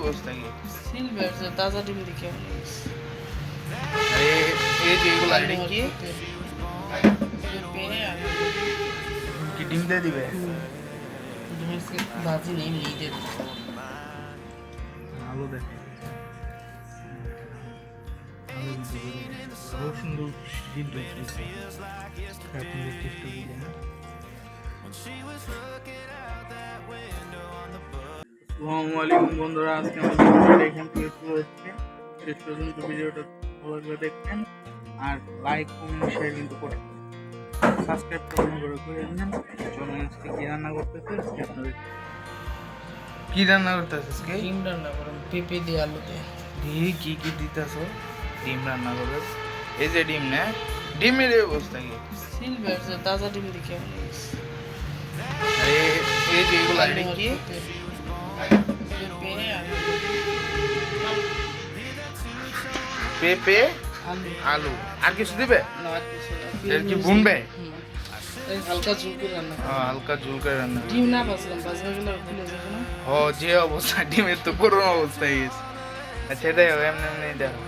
অবস্থা কি সিলভার যে তাজা ডিম দেখে আরে এই যে এগুলো এটা কি কি ডিম দিয়ে দিবে ভাজি নেই নিয়ে আলু দেখে খুব সুন্দর সিদ্ধ হচ্ছে আপনাদের চেষ্টা করবেন। আসসালামু আলাইকুম বন্ধুরা, আজকে আমাদের ভিডিওটা এখান থেকে শুরু হচ্ছে। শেষ পর্যন্ত ভিডিওটা ভালো করে দেখবেন আর লাইক কমেন্ট শেয়ার কিন্তু করবেন, সাবস্ক্রাইব করে নেন। চলুন আজকে কি রান্না করতেছে আপনাদের কি রান্না করতেছিস কে ডিম রান্না করুন পেঁপে দিয়ে আলু দিয়ে কি কি দিতেছ ডিম রান্না করবে এই যে ডিম না ডিমের অবস্থা কি সিলভার যে তাজা ডিম দেখে আরে এই যে এগুলো এটা কি পেঁপে আলু আর কিছু দিবে এর কি বুনবে হালকা ঝুল করে রান্না হালকা ঝুল করে রান্না ডিম না বাঁচলাম বাঁচবে গেলে খুলে যাবে না যে অবস্থা ডিমের তো করোনা অবস্থা হয়ে গেছে। আচ্ছা এটাই হবে এমনি এমনি দেখো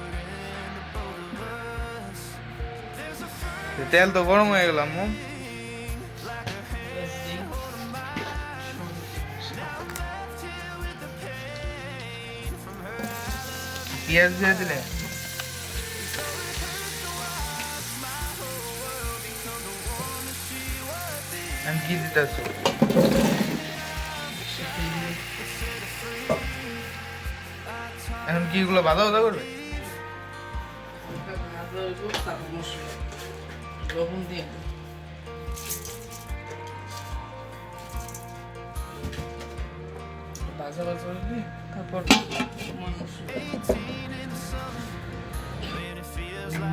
তেল তো গরম হয়ে গেলাম পেঁয়াজ দিয়ে দিলে আমি কি দিতেছ এখন কি এগুলো বাধা বাধা করবে লবণ দিয়ে ভাজা ভাজা করবি তারপর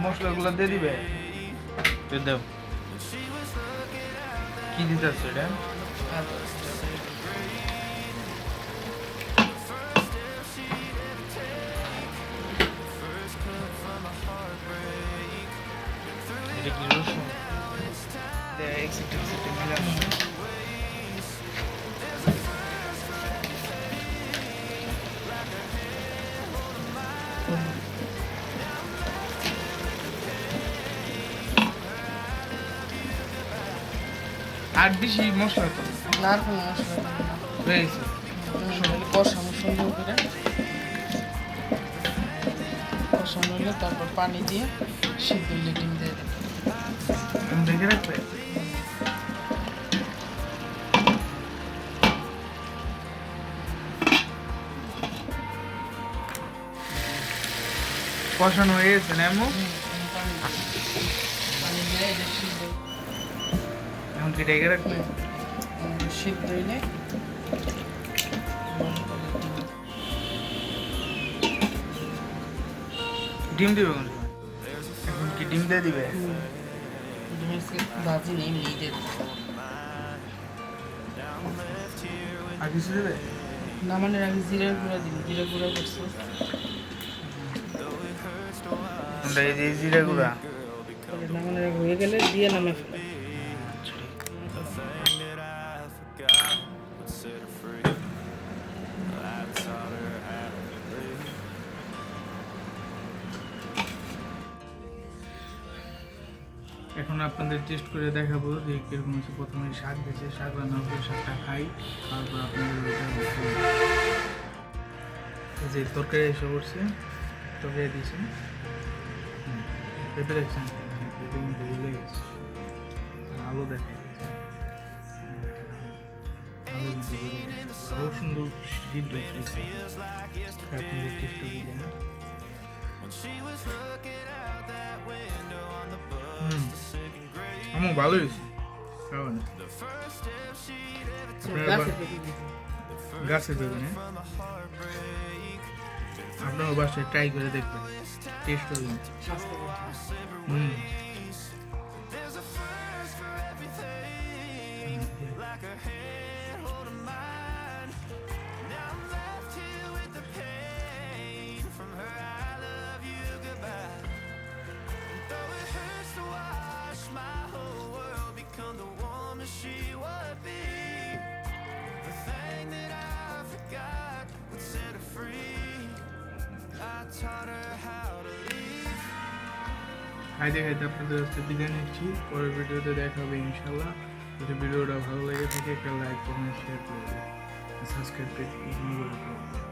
মশলাগুলো দিয়ে দিবে দাও কি দিতেছ এটা এটা কি রসুন এক সেকেন্ড মিলানো আর বেশি মশলা তো আর কোনো মশলা রয়েছে কষানো সুন্দর করে কষানো হলে তারপর পানি দিয়ে সিদ্ধ হলে ডিম দিয়ে দেবে দেখে রাখবে কষানো হয়ে গেছে না এমন পানি দিয়ে এটা সিদ্ধ এখন কি ডেকে রাখবে সিদ্ধ হইলে ডিম দিবে এখন কি ডিম দিয়ে দিবে ভাজি নেই নিয়ে দিয়ে আর কিছু দেবে নামানোর আগে জিরার গুঁড়া দিন জিরা গুঁড়া করছে এই যে জিরা গুঁড়া নামানোর আগে হয়ে গেলে দিয়ে নামে ফেলে এখন আপনাদের টেস্ট করে দেখাবো যে কিরকম হচ্ছে। প্রথমে শাক দিয়েছে, শাক রান্না করে শাকটা খাই, তারপর আপনাদের যে তরকারি এসে করছে তরকারি দিয়েছে পেঁপে দেখছেন পেঁপে কিন্তু ভুলে গেছে আলু দেখে আলু কিন্তু খুব সুন্দর সিদ্ধ হচ্ছে আপনাদের টেস্ট করবেন। আমার ভালো হয়েছে খাওয়ান গাছে দেবেন আপনার বাসায় ট্রাই করে দেখবেন, টেস্ট করবেন। She would be the thing that I forgot would set her free. খাইতে খাইতে আপনাদের কাছে বিদায় নিচ্ছি। পরের ভিডিওতে দেখা হবে ইনশাল্লাহ। যদি ভিডিওটা ভালো লেগে থাকে একটা লাইক কমেন্ট শেয়ার করবেন, সাবস্ক্রাইব করবেন।